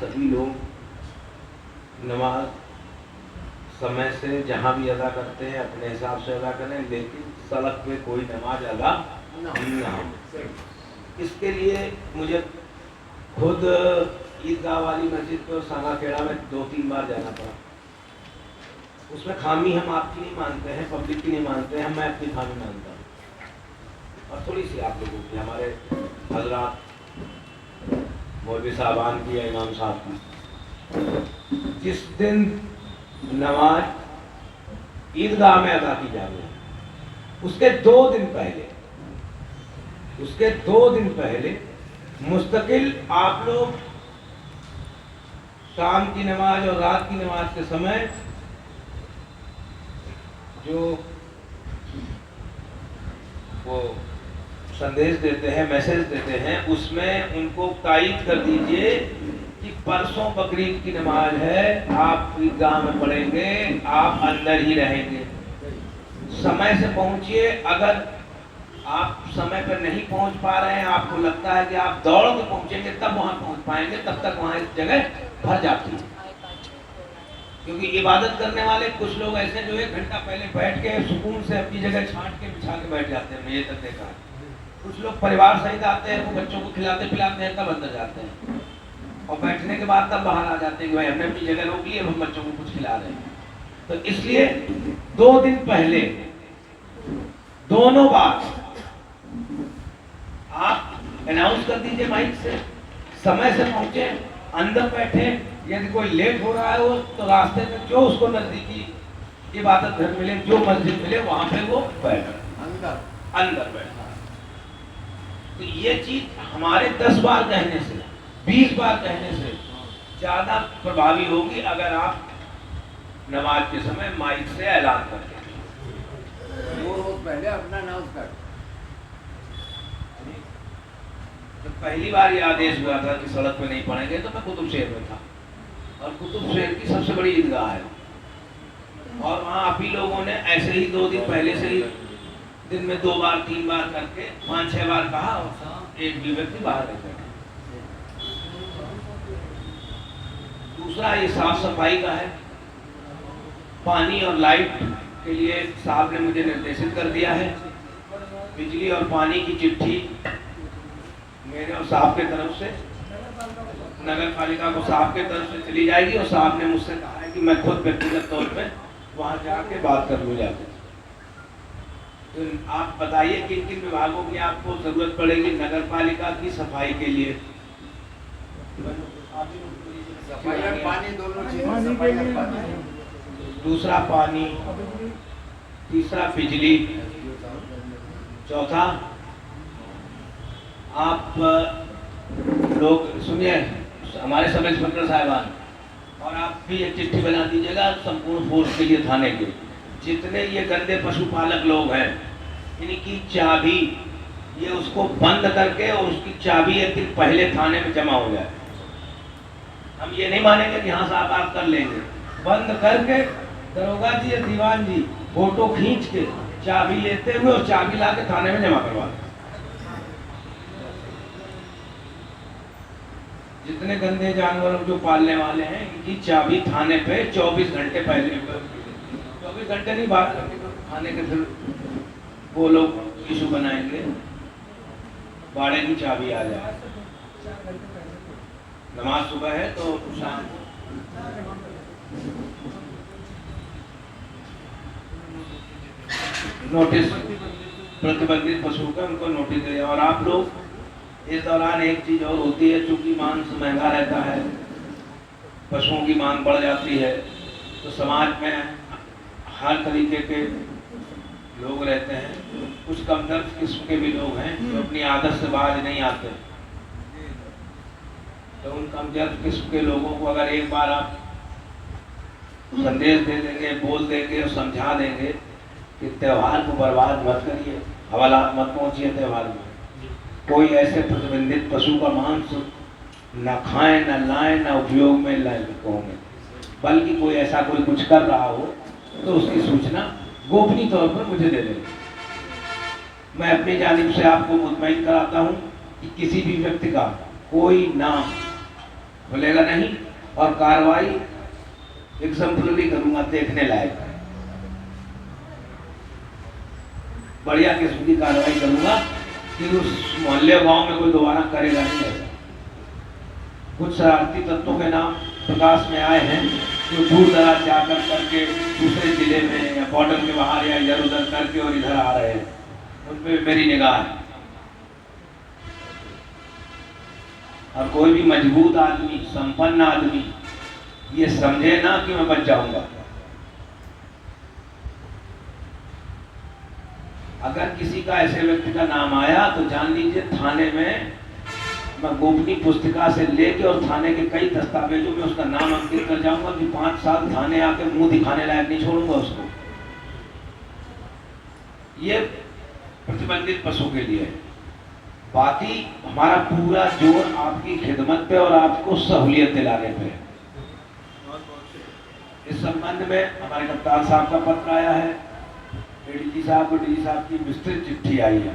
सभी लोग नमाज समय से जहाँ भी अदा करते हैं अपने हिसाब से अदा करें, लेकिन सड़क पे कोई नमाज अदा ना हो। इसके लिए मुझे खुद ईदगाह वाली मस्जिद पे सानाखेड़ा में 2-3 बार जाना पड़ा। उसमें खामी हम आपकी नहीं मानते हैं, पब्लिक की नहीं मानते हैं, मैं अपनी खामी मानता हूँ और थोड़ी सी आप लोगों की, हमारे हजरात मौलवी साहबान की या इमाम साहब की। जिस दिन नमाज ईदगाह में अदा की जाए उसके 2 दिन पहले मुस्तकिल आप लोग शाम की नमाज और रात की नमाज के समय जो वो संदेश देते हैं, मैसेज देते हैं, उसमें उनको तायीद कर दीजिए कि परसों बकरीद की नमाज है, आप ईदगाह में पढ़ेंगे, आप अंदर ही रहेंगे, समय से पहुंचिए। अगर आप समय पर नहीं पहुंच पा रहे हैं, आपको लगता है कि आप दौड़ के पहुंचेंगे तब वहां पहुंच पाएंगे, तब तक वहां इस जगह भर जाती है। क्योंकि इबादत करने वाले कुछ लोग ऐसे जो 1 घंटा पहले बैठ के सुकून से अपनी जगह छांट के बिछा के बैठ जाते हैं, मैं ये तक देखा है। कुछ लोग परिवार सहित आते हैं, वो बच्चों को खिलाते पिलाते हैं, तब अंदर जाते हैं और बैठने के बाद तब बाहर आ जाते हैं कि भाई हमने अपनी जगह रोक ली, अब हम बच्चों को कुछ खिला रहे हैं। तो इसलिए 2 दिन पहले दोनों बार आप अनाउंस कर दीजिए माइक से, समय से पहुंचे, अंदर बैठे। यदि कोई लेट हो रहा है वो तो रास्ते में जो उसको नजदीकी इबादत घर मिले, जो मस्जिद मिले, वहां पे वो बैठे, अंदर बैठा। तो ये चीज हमारे 10 बार कहने से, 20 बार कहने से ज्यादा प्रभावी होगी अगर आप नमाज के समय माइक से ऐलान कर दें। 2 रोज पहले अपना अनाउंस कर। जब पहली बार ये आदेश हुआ था कि सड़क पे नहीं पढ़ेंगे तो मैं कुतुब शहर में था, और कुतुब शहर की सबसे बड़ी ईदगाह है, और वहाँ आप ही लोगों ने ऐसे ही 2 दिन पहले से ही दिन में 2 बार 3 बार करके 5-6 बार कहा, और एक भी व्यक्ति बाहर नहीं बैठा। दूसरा ये साफ सफाई का है। पानी और लाइट के लिए साहब ने मुझे निर्देशित कर दिया है, बिजली और पानी की चिट्ठी मेरे और साहब के तरफ से नगर पालिका को साहब के तरफ से चली जाएगी, और साहब ने मुझसे कहा है कि मैं खुद व्यक्तिगत तौर पे वहां जाके बात कर लूँ जाके। तो आप बताइए किन किन विभागों की आपको जरूरत पड़ेगी नगर पालिका की सफाई के लिए? सफाई और पानी दोनों चीजें। दूसरा पानी, तीसरा बिजली, चौथा आप लोग सुनिए, हमारे सब इंस्पेक्टर साहिबान, और आप भी एक चिट्ठी बना दीजिएगा संपूर्ण फोर्स के लिए थाने के, जितने ये गंदे पशुपालक लोग हैं, इनकी चाबी ये उसको बंद करके और उसकी चाबी एक दिन पहले थाने में जमा हो जाए। हम ये नहीं मानेंगे कि हाँ साहब आप कर लेंगे, बंद करके दरोगा जी या दीवान जी फोटो खींच के चाबी लेते हुए और चाबी ला के थाने में जमा करवा दें। जितने गंदे जानवर जो पालने वाले हैं, इनकी चाबी थाने पे 24 घंटे पहले, 24 घंटे नहीं बात करके थाने के फिर वो लोग इशू बनाएंगे, बाड़े की चाबी आ जाए। नमाज सुबह है तो शाम को नोटिस, प्रतिबंधित पशु का उनको नोटिस दे। और आप लोग इस दौरान एक चीज और होती है, चूंकि मांस महंगा रहता है, पशुओं की मांग बढ़ जाती है, तो समाज में हर तरीके के लोग रहते हैं। कुछ कमदर्द किस्म के भी लोग हैं जो अपनी आदत से बाज नहीं आते। तो उन कमजोर किस्म के लोगों को अगर एक बार आप संदेश दे देंगे, बोल देंगे और समझा देंगे कि त्यौहार को बर्बाद मत करिए, हवालात मत पहुंचिए, त्यौहार में कोई ऐसे प्रतिबंधित पशु का मांस न खाएं, न लाएं, न उपयोग में लाएं होंगे, बल्कि कोई ऐसा कोई कुछ कर रहा हो तो उसकी सूचना गोपनीय तौर पर मुझे दे दें। मैं अपनी जानिब से आपको मुतमईन कराता हूँ कि किसी भी व्यक्ति का कोई नाम खुलेगा नहीं। और कार्रवाई एग्जाम्पलरी करूंगा, देखने लायक बढ़िया किस्म की कार्रवाई करूंगा कि उस मोहल्ले गांव में कोई दोबारा करेगा नहीं ऐसा। कुछ शरारती तत्वों के नाम प्रकाश में आए हैं जो दूर दराज जाकर करके दूसरे जिले में या बॉर्डर के बाहर या इधर उधर करके और इधर आ रहे हैं, उन पे मेरी निगाह है। और कोई भी मजबूत आदमी, संपन्न आदमी ये समझे ना कि मैं बच जाऊंगा। अगर किसी का ऐसे व्यक्ति का नाम आया तो जान लीजिए थाने में मैं गोपनीय पुस्तिका से लेके और थाने के कई दस्तावेजों में उसका नाम अंकित कर जाऊंगा कि 5 साल थाने आके मुंह दिखाने लायक नहीं छोड़ूंगा उसको। ये प्रतिबंधित पशु के लिए है। बाकी हमारा पूरा जोर आपकी खिदमत पे और आपको सहूलियत दिलाने पे है। इस संबंध में हमारे कप्तान साहब का पत्र आया है, एडीजी साहब और डीजी साहब की विस्तृत चिट्ठी आई है।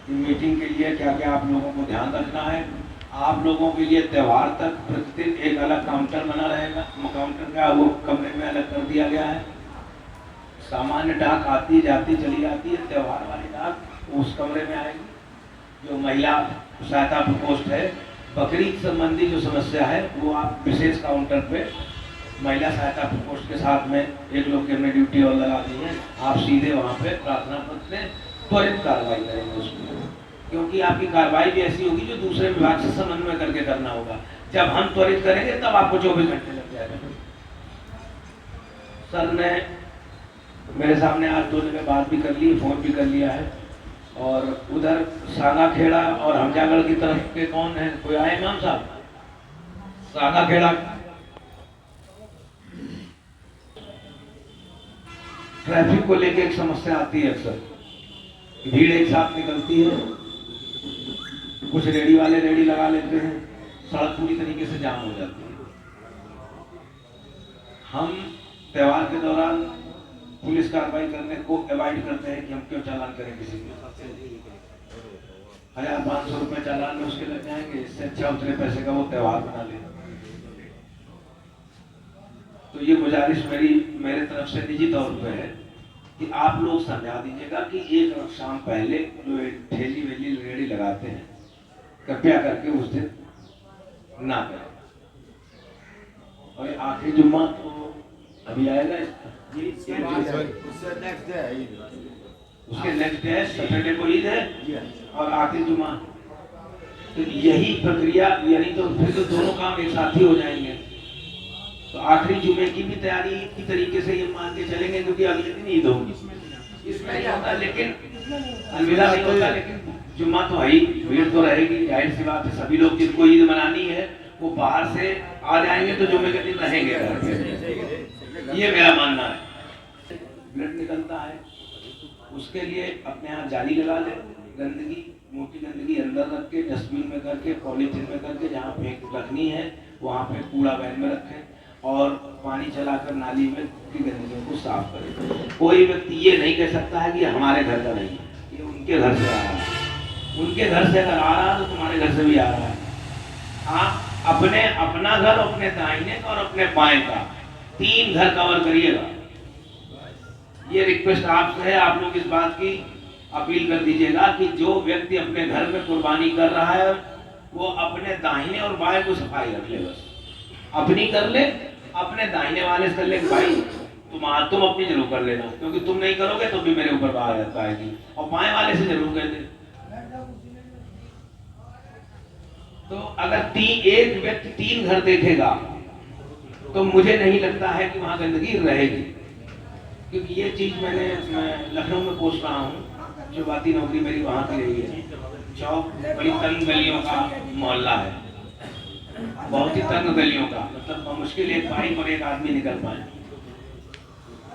मीटिंग के लिए क्या क्या आप लोगों को ध्यान रखना है। आप लोगों के लिए त्यौहार तक प्रतिदिन एक अलग काउंटर बना रहेगा। काउंटर का वो कमरे में अलग कर दिया गया है। सामान्य डाक आती जाती चली जाती है, त्यौहार वाली डाक उस कमरे में आएगी। जो महिला सहायता प्रकोष्ठ है, बकरीद संबंधी जो समस्या है वो आप विशेष काउंटर पे महिला सहायता प्रकोष्ठ के साथ में एक लोग की हमने ड्यूटी और लगा दी है। आप सीधे वहाँ पे प्रार्थना पत्र से त्वरित कार्रवाई करेंगे उसमें, क्योंकि आपकी कार्रवाई भी ऐसी होगी जो दूसरे विभाग से समन्वय करके करना होगा। जब हम त्वरित करेंगे तब आपको 24 घंटे लग जाएगा। सर ने मेरे सामने आज 2 जगह बात भी कर ली, फोन भी कर लिया है। और उधर सांगा खेड़ा और हमजागढ़ की तरफ के कौन है, कोई आए इमाम साहब? सांगा खेड़ा ट्रैफिक को लेकर एक समस्या आती है। अक्सर भीड़ एक साथ निकलती है, कुछ रेडी वाले रेडी लगा लेते हैं, सड़क पूरी तरीके से जाम हो जाती है। हम त्योहार के दौरान पुलिस कार्रवाई करने को अवॉइड करते हैं कि हम क्यों चालान करें किसी को। 1500 रुपए चालान में उसके लग जाएंगे, इससे अच्छा उतने पैसे का वो त्योहार बना ले। तो ये गुजारिश मेरे तरफ से निजी तौर पे है कि आप लोग समझा दीजिएगा कि एक शाम पहले जो ठेली वेली रेडी लगाते हैं कृपया करके उस दिन ना करें। और आखिरी जुम्मा तो अभी आएगा, उसके नेक्स्ट डे सैटरडे को ईद है और आखिरी जुम्मा। तो यही प्रक्रिया, यानी तो फिर तो दोनों काम एक साथ ही हो जाएंगे। तो आखिरी जुमे की भी तैयारी ईद की तरीके से ये मान के चलेंगे, क्योंकि अगले दिन ईद होगी। इसमें नहीं होता, लेकिन अलविदा नहीं होता, लेकिन जुम्मा तो है ही, भीड़ तो रहेगी। जाहिर सी बात है, सभी लोग जिनको ईद मनानी है वो बाहर से आ जाएंगे तो जुमे के दिन रहेंगे घर पे। ये मेरा मानना है। ब्लड निकलता है, उसके लिए अपने यहाँ जाली लगा ले। गंदगी, मोटी गंदगी अंदर रख के डस्टबिन में करके, पॉलीथीन में करके, जहाँ फेंक रखनी है वहाँ पे कूड़ा बैग में रखें और पानी चलाकर नाली में की गंदगियों को साफ करें। कोई व्यक्ति ये नहीं कह सकता है कि हमारे घर का नहीं है, ये उनके घर से आ रहा है। उनके घर से अगर आ रहा है तो तुम्हारे घर से भी आ रहा है। हाँ, अपना घर, अपने दाहिने का और अपने बाएं का 3 घर कवर करिएगा। ये रिक्वेस्ट आपसे है। आप लोग इस बात की अपील कर दीजिएगा कि जो व्यक्ति अपने घर में कुर्बानी कर रहा है वो अपने दाहिने और बाएं को सफाई रख ले। बस अपनी कर ले, अपने दाहिने वाले से कर ले। भाई तुम अपनी जरूर कर लेना, क्योंकि तुम नहीं करोगे तो भी मेरे ऊपर बात आएगी। और बाएं वाले से जरूर कह दे। तो अगर एक व्यक्ति 3 घर देखेगा तो मुझे नहीं लगता है कि वहां गंदगी रहेगी। क्योंकि ये चीज मैं लखनऊ में पोस्ट रहा हूँ, शुरुआती नौकरी मेरी वहां की रही है। चौक बड़ी तंग गलियों का मोहल्ला है, बहुत ही तंग गलियों का, मतलब मुश्किल एक बाइक और एक आदमी निकल पाए,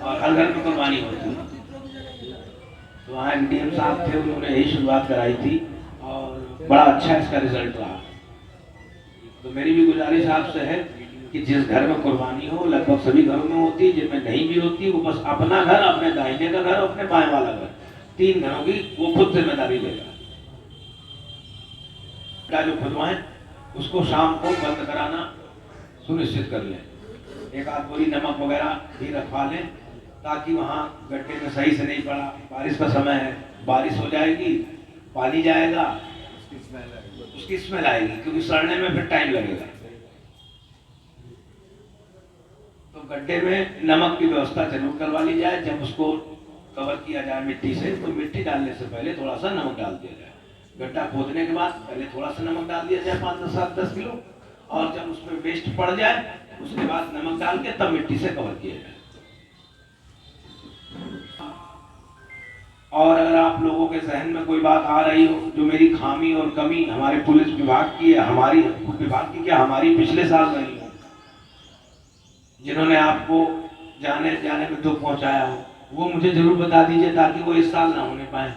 और हर घर में कुर्बानी होती है। तो वहाँ डीएम साहब थे, उन्होंने यही शुरुआत कराई थी और बड़ा अच्छा इसका रिजल्ट रहा। तो मेरी भी गुजारिश आपसे है कि जिस घर में कुर्बानी हो, लगभग सभी घरों में होती है, जिनमें नहीं भी होती, वो बस अपना घर, अपने दाहिने का घर, अपने बाएं वाला घर, 3 घरों की वो खुद जिम्मेदारी लेगा। जो खुदवाएं उसको शाम को बंद कराना सुनिश्चित कर लें। एक आध बोरी नमक वगैरह भी रखवा लें ताकि वहाँ गड्ढे में सही से नहीं पड़ा। बारिश का समय है, बारिश हो जाएगी, पानी जाएगा, उसकी स्मेल आएगी, क्योंकि सड़ने में फिर टाइम लगेगा। तो गड्ढे में नमक की व्यवस्था जरूर करवा ली जाए। जब उसको कवर किया जाए मिट्टी से, तो मिट्टी डालने से पहले थोड़ा सा नमक डाल दिया जाए। गड्ढा खोदने के बाद पहले थोड़ा सा नमक डाल दिया जाए, 5 से 7-10 किलो, और जब उसमें वेस्ट पड़ जाए उसके बाद नमक डाल के तब मिट्टी से कवर किया जाए। और अगर आप लोगों के जहन में कोई बात आ रही हो जो मेरी खामी और कमी हमारे पुलिस विभाग की है, हमारी विभाग की क्या, हमारी पिछले साल रही हो, जिन्होंने आपको जाने में दुख पहुंचाया हो, वो मुझे जरूर बता दीजिए ताकि वो इस साल ना होने पाए।